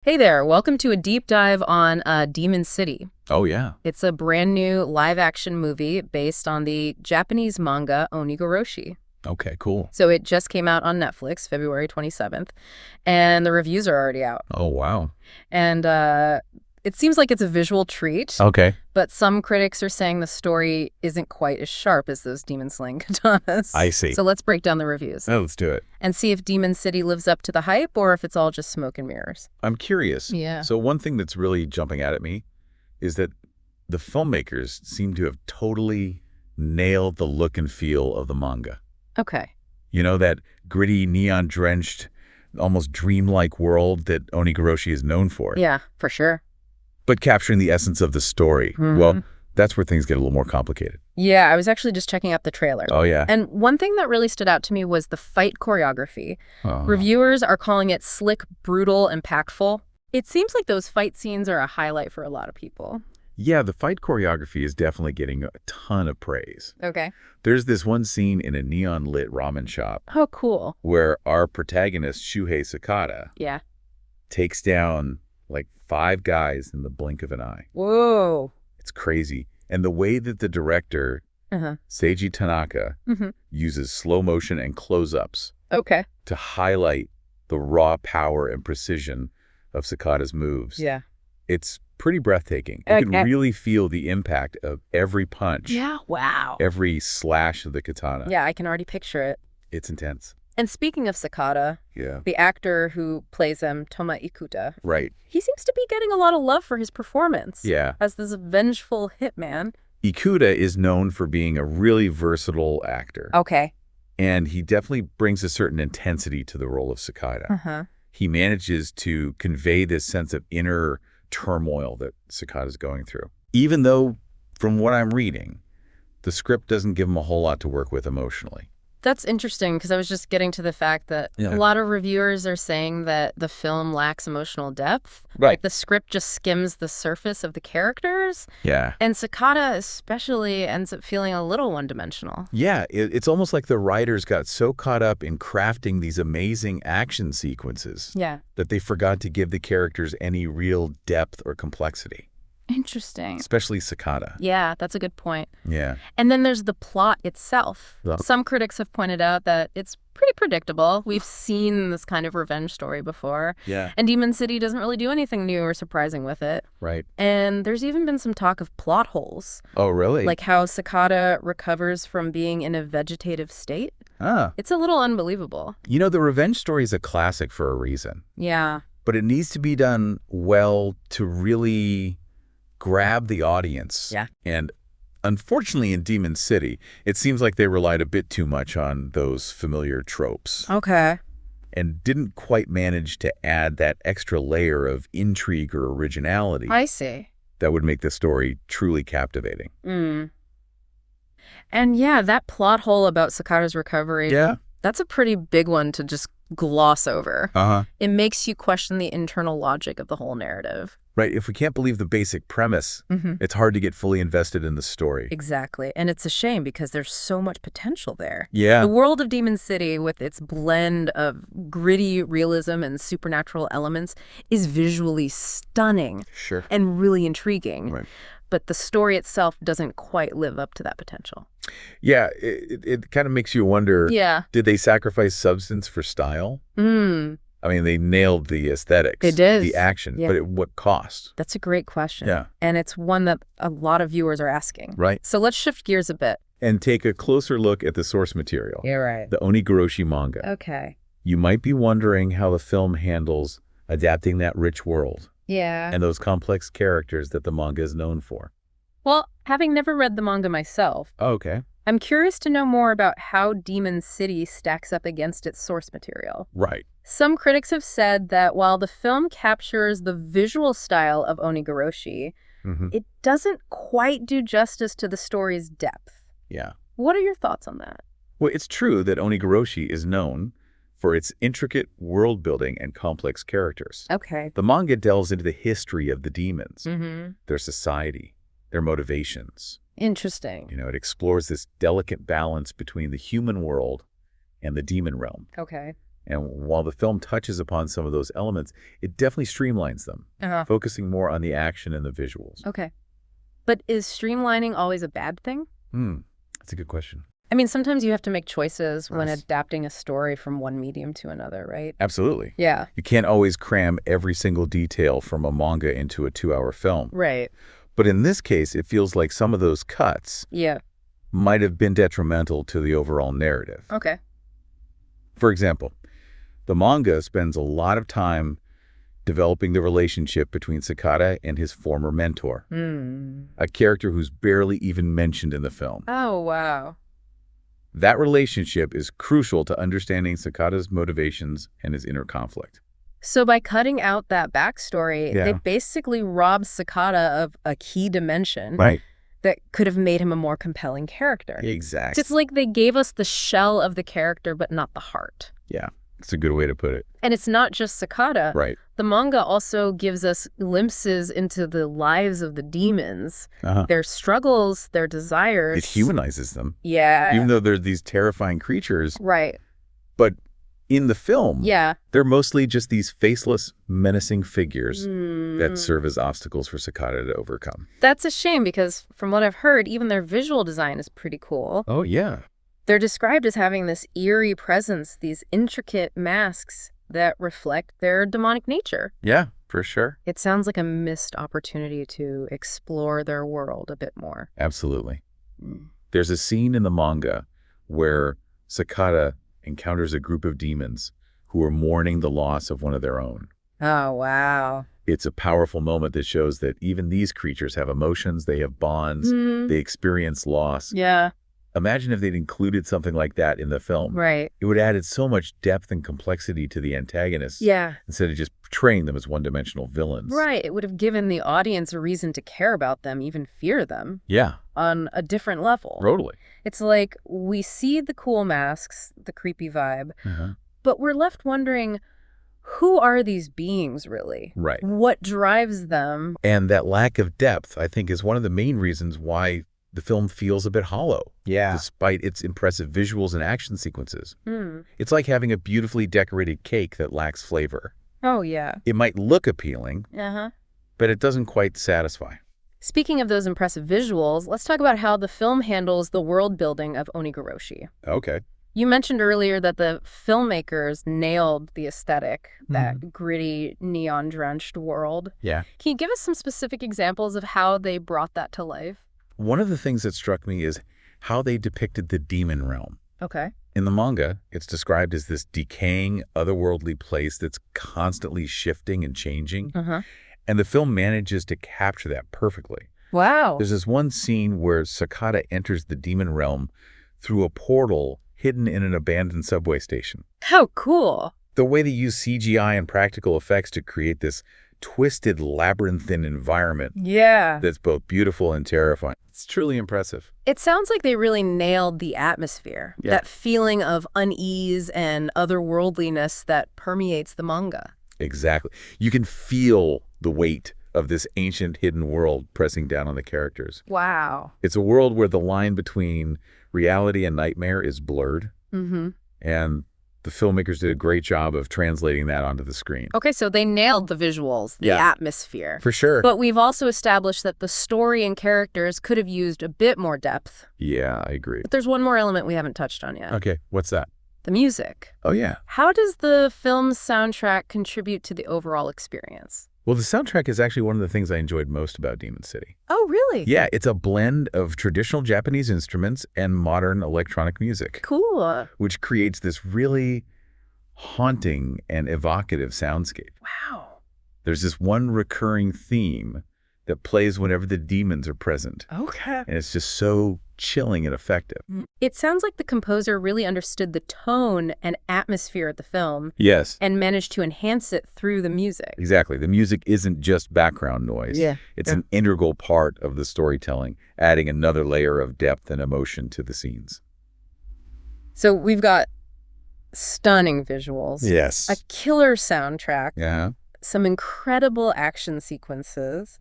Hey there, welcome to a deep dive on Demon City. Oh, yeah. It's a brand new live-action movie based on the Japanese manga Onigoroshi. Okay, cool. So it just came out on Netflix, February 27th, and the reviews are already out. Oh, wow. And it seems like it's a visual treat, Okay. but some critics are saying the story isn't quite as sharp as those demon slaying katanas. I see. So let's break down the reviews Oh, let's do it. and see if Demon City lives up to the hype or if it's all just smoke and mirrors. I'm curious. Yeah. So one thing that's really jumping out at me is that the filmmakers seem to have totally nailed the look and feel of the manga. Okay. You know, that gritty, neon-drenched, almost dreamlike world that Onigoroshi is known for. Yeah, for sure. But capturing the essence of the story, well, that's where things get a little more complicated. Yeah, I was actually just checking out the trailer. Oh, yeah. And one thing that really stood out to me was the fight choreography. Oh. Reviewers are calling it slick, brutal, impactful. It seems like those fight scenes are a highlight for a lot of people. Yeah, the fight choreography is definitely getting a ton of praise. Okay. There's this one scene in a neon-lit ramen shop Oh, cool. where our protagonist, Shuhei Sakata, Yeah. takes down like 5 guys in the blink of an eye. Whoa. It's crazy. And the way that the director, Seiji Tanaka, uses slow motion and close-ups Okay. to highlight the raw power and precision of Sakata's moves. Yeah. It's pretty breathtaking. You can really feel the impact of every punch. Yeah, wow. Every slash of the katana. Yeah, I can already picture it. It's intense. And speaking of Sakata, Yeah. the actor who plays him, Toma Ikuta, Right. he seems to be getting a lot of love for his performance. Yeah. As this vengeful hitman. Ikuta is known for being a really versatile actor. Okay. And he definitely brings a certain intensity to the role of Sakata. He manages to convey this sense of inner turmoil that Sakata is going through. Even though, from what I'm reading, the script doesn't give him a whole lot to work with emotionally. That's interesting because I was just getting to the fact that a lot of reviewers are saying that the film lacks emotional depth. Right. Like the script just skims the surface of the characters. Yeah. And Sakata especially ends up feeling a little one-dimensional. Yeah, it's almost like the writers got so caught up in crafting these amazing action sequences that they forgot to give the characters any real depth or complexity. Interesting. Especially Sakata. Yeah, that's a good point. Yeah. And then there's the plot itself. Well, some critics have pointed out that it's pretty predictable. We've seen this kind of revenge story before. Yeah. And Demon City doesn't really do anything new or surprising with it. Right. And there's even been some talk of plot holes. Oh, really? Like how Sakata recovers from being in a vegetative state. It's a little unbelievable. You know, the revenge story is a classic for a reason. Yeah. But it needs to be done well to really grab the audience. Yeah. And unfortunately in Demon City, it seems like they relied a bit too much on those familiar tropes. Okay. And didn't quite manage to add that extra layer of intrigue or originality I see. that would make the story truly captivating. And yeah, that plot hole about Sakata's recovery, that's a pretty big one to just gloss over. It makes you question the internal logic of the whole narrative. Right. If we can't believe the basic premise, it's hard to get fully invested in the story. Exactly. And it's a shame because there's so much potential there. Yeah. The world of Demon City, with its blend of gritty realism and supernatural elements, is visually stunning. Sure. And really intriguing. Right. But the story itself doesn't quite live up to that potential. Yeah, it kind of makes you wonder, did they sacrifice substance for style? I mean, they nailed the aesthetics, the action, but at what cost? That's a great question. Yeah. And it's one that a lot of viewers are asking. Right. So let's shift gears a bit. And take a closer look at the source material. Yeah, right. The Onigoroshi manga. Okay. You might be wondering how the film handles adapting that rich world. Yeah. And those complex characters that the manga is known for. Well, having never read the manga myself, Okay. I'm curious to know more about how Demon City stacks up against its source material. Right. Some critics have said that while the film captures the visual style of Onigoroshi, it doesn't quite do justice to the story's depth. Yeah. What are your thoughts on that? Well, it's true that Onigoroshi is known for its intricate world building and complex characters. Okay. The manga delves into the history of the demons, their society, their motivations. Interesting. You know, it explores this delicate balance between the human world and the demon realm. Okay. And while the film touches upon some of those elements, it definitely streamlines them, focusing more on the action and the visuals. Okay. But is streamlining always a bad thing? That's a good question. I mean, sometimes you have to make choices when adapting a story from one medium to another, right? Absolutely. Yeah. You can't always cram every single detail from a manga into a 2-hour film. Right. But in this case, it feels like some of those cuts might have been detrimental to the overall narrative. Okay. For example, the manga spends a lot of time developing the relationship between Sakata and his former mentor, a character who's barely even mentioned in the film. Oh, wow. That relationship is crucial to understanding Sakata's motivations and his inner conflict. So by cutting out that backstory, they basically robbed Sakata of a key dimension that could have made him a more compelling character. Exactly. It's like they gave us the shell of the character, but not the heart. Yeah, it's a good way to put it. And it's not just Sakata. Right. The manga also gives us glimpses into the lives of the demons, their struggles, their desires. It humanizes them. Yeah. Even though they're these terrifying creatures. Right. But in the film, yeah, they're mostly just these faceless, menacing figures that serve as obstacles for Sakata to overcome. That's a shame because from what I've heard, even their visual design is pretty cool. Oh, yeah. They're described as having this eerie presence, these intricate masks that reflect their demonic nature. Yeah, for sure. It sounds like a missed opportunity to explore their world a bit more. Absolutely. There's a scene in the manga where Sakata encounters a group of demons who are mourning the loss of one of their own. Oh, wow. It's a powerful moment that shows that even these creatures have emotions, they have bonds, they experience loss. Yeah. Imagine if they'd included something like that in the film. Right. It would have added so much depth and complexity to the antagonists. Yeah. Instead of just portraying them as one-dimensional villains. Right. It would have given the audience a reason to care about them, even fear them. Yeah. On a different level. Totally. It's like we see the cool masks, the creepy vibe, but we're left wondering, who are these beings really? Right. What drives them? And that lack of depth, I think, is one of the main reasons why the film feels a bit hollow. Yeah. Despite its impressive visuals and action sequences. It's like having a beautifully decorated cake that lacks flavor. Oh, yeah. It might look appealing, but it doesn't quite satisfy. Speaking of those impressive visuals, let's talk about how the film handles the world building of Onigoroshi. Okay. You mentioned earlier that the filmmakers nailed the aesthetic, that gritty, neon-drenched world. Yeah. Can you give us some specific examples of how they brought that to life? One of the things that struck me is how they depicted the demon realm. Okay. In the manga, it's described as this decaying, otherworldly place that's constantly shifting and changing. And the film manages to capture that perfectly. Wow. There's this one scene where Sakata enters the demon realm through a portal hidden in an abandoned subway station. How cool. The way they use CGI and practical effects to create this twisted, labyrinthine environment that's both beautiful and terrifying. It's truly impressive. It sounds like they really nailed the atmosphere, that feeling of unease and otherworldliness that permeates the manga. Exactly. You can feel the weight of this ancient hidden world pressing down on the characters. Wow. It's a world where the line between reality and nightmare is blurred. And the filmmakers did a great job of translating that onto the screen. Okay, so they nailed the visuals, the atmosphere. For sure. But we've also established that the story and characters could have used a bit more depth. Yeah, I agree. But there's one more element we haven't touched on yet. Okay, what's that? The music. Oh, yeah. How does the film's soundtrack contribute to the overall experience? Well, the soundtrack is actually one of the things I enjoyed most about Demon City. Oh, really? Yeah, it's a blend of traditional Japanese instruments and modern electronic music. Cool. Which creates this really haunting and evocative soundscape. Wow. There's this one recurring theme that plays whenever the demons are present. Okay. And it's just so chilling and effective. It sounds like the composer really understood the tone and atmosphere of the film. Yes. And managed to enhance it through the music. Exactly. The music isn't just background noise. Yeah. It's an integral part of the storytelling, adding another layer of depth and emotion to the scenes. So we've got stunning visuals. Yes. A killer soundtrack. Yeah. Some incredible action sequences.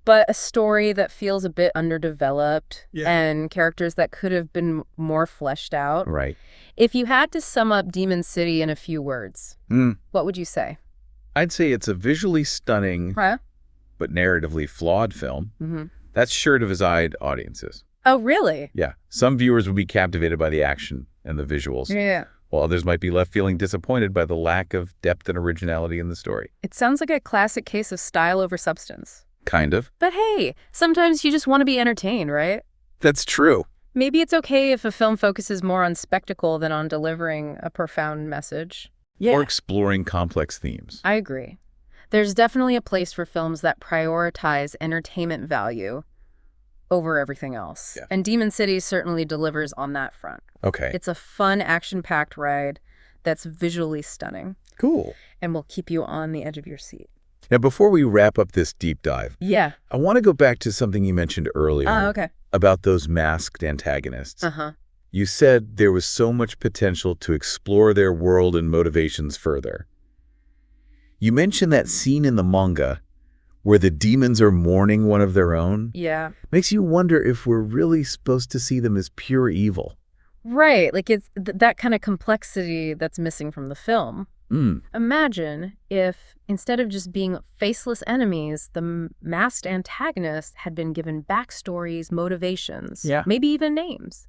but a story that feels a bit underdeveloped Yeah. and characters that could have been more fleshed out. Right. If you had to sum up Demon City in a few words, what would you say? I'd say it's a visually stunning, but narratively flawed film. That's sure to divide audiences. Oh, really? Yeah. Some viewers will be captivated by the action and the visuals. Yeah. While others might be left feeling disappointed by the lack of depth and originality in the story. It sounds like a classic case of style over substance. Kind of. But hey, sometimes you just want to be entertained, right? That's true. Maybe it's okay if a film focuses more on spectacle than on delivering a profound message. Or exploring complex themes. I agree. There's definitely a place for films that prioritize entertainment value over everything else. Yeah. And Demon City certainly delivers on that front. Okay. It's a fun, action-packed ride that's visually stunning. Cool. And will keep you on the edge of your seat. Now, before we wrap up this deep dive, Yeah. I want to go back to something you mentioned earlier Okay. about those masked antagonists. You said there was so much potential to explore their world and motivations further. You mentioned that scene in the manga where the demons are mourning one of their own. Yeah. Makes you wonder if we're really supposed to see them as pure evil. Right. Like it's that kind of complexity that's missing from the film. Imagine if, instead of just being faceless enemies, the masked antagonists had been given backstories, motivations, maybe even names.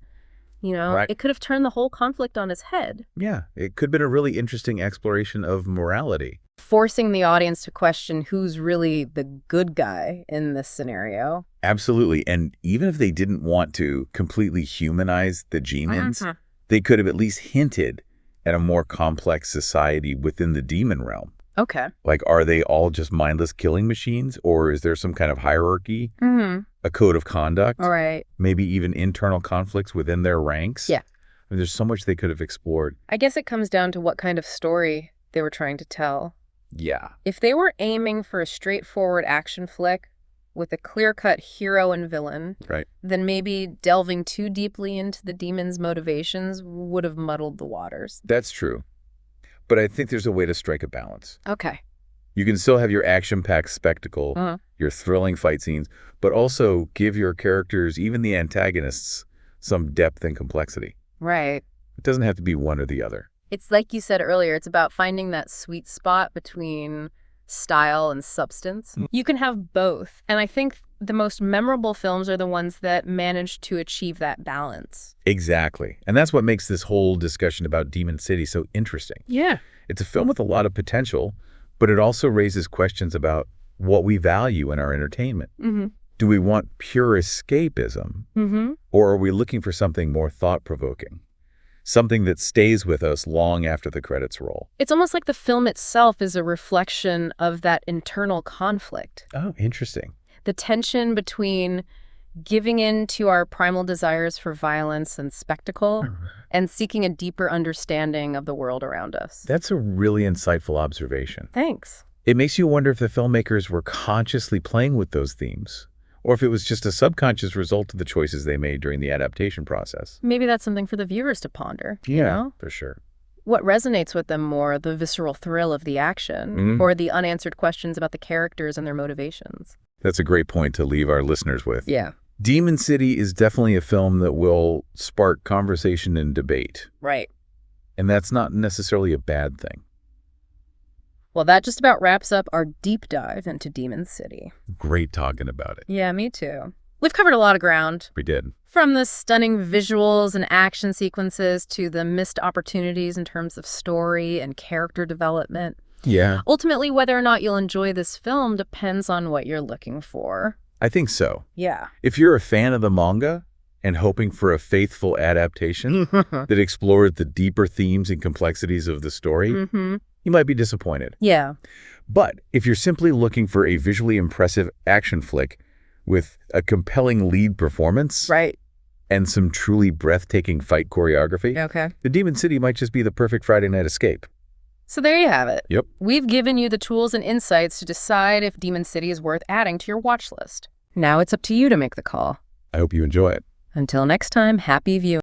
You know, It could have turned the whole conflict on its head. Yeah, it could have been a really interesting exploration of morality. Forcing the audience to question who's really the good guy in this scenario. Absolutely. And even if they didn't want to completely humanize the demons, they could have at least hinted at a more complex society within the demon realm. Okay. Like, are they all just mindless killing machines? Or is there some kind of hierarchy, a code of conduct? All right. Maybe even internal conflicts within their ranks? Yeah. I mean, there's so much they could have explored. I guess it comes down to what kind of story they were trying to tell. Yeah. If they were aiming for a straightforward action flick with a clear-cut hero and villain, then maybe delving too deeply into the demon's motivations would have muddled the waters. That's true. But I think there's a way to strike a balance. Okay. You can still have your action-packed spectacle, your thrilling fight scenes, but also give your characters, even the antagonists, some depth and complexity. Right. It doesn't have to be one or the other. It's like you said earlier, it's about finding that sweet spot between style and substance. You can have both. And I think the most memorable films are the ones that manage to achieve that balance. Exactly. And that's what makes this whole discussion about Demon City so interesting. Yeah. It's a film with a lot of potential, but it also raises questions about what we value in our entertainment. Do we want pure escapism? Or are we looking for something more thought-provoking? Something that stays with us long after the credits roll. It's almost like the film itself is a reflection of that internal conflict. Oh, interesting. The tension between giving in to our primal desires for violence and spectacle and seeking a deeper understanding of the world around us. That's a really insightful observation. Thanks. It makes you wonder if the filmmakers were consciously playing with those themes, or if it was just a subconscious result of the choices they made during the adaptation process. Maybe that's something for the viewers to ponder. You know? For sure. What resonates with them more, the visceral thrill of the action or the unanswered questions about the characters and their motivations? That's a great point to leave our listeners with. Yeah. Demon City is definitely a film that will spark conversation and debate. Right. And that's not necessarily a bad thing. Well, that just about wraps up our deep dive into Demon City. Great talking about it. Yeah, me too. We've covered a lot of ground. We did. From the stunning visuals and action sequences to the missed opportunities in terms of story and character development. Yeah. Ultimately, whether or not you'll enjoy this film depends on what you're looking for. I think so. Yeah. If you're a fan of the manga and hoping for a faithful adaptation that explored the deeper themes and complexities of the story, you might be disappointed. Yeah. But if you're simply looking for a visually impressive action flick with a compelling lead performance and some truly breathtaking fight choreography, the Demon City might just be the perfect Friday night escape. So there you have it. Yep. We've given you the tools and insights to decide if Demon City is worth adding to your watch list. Now it's up to you to make the call. I hope you enjoy it. Until next time, happy viewing.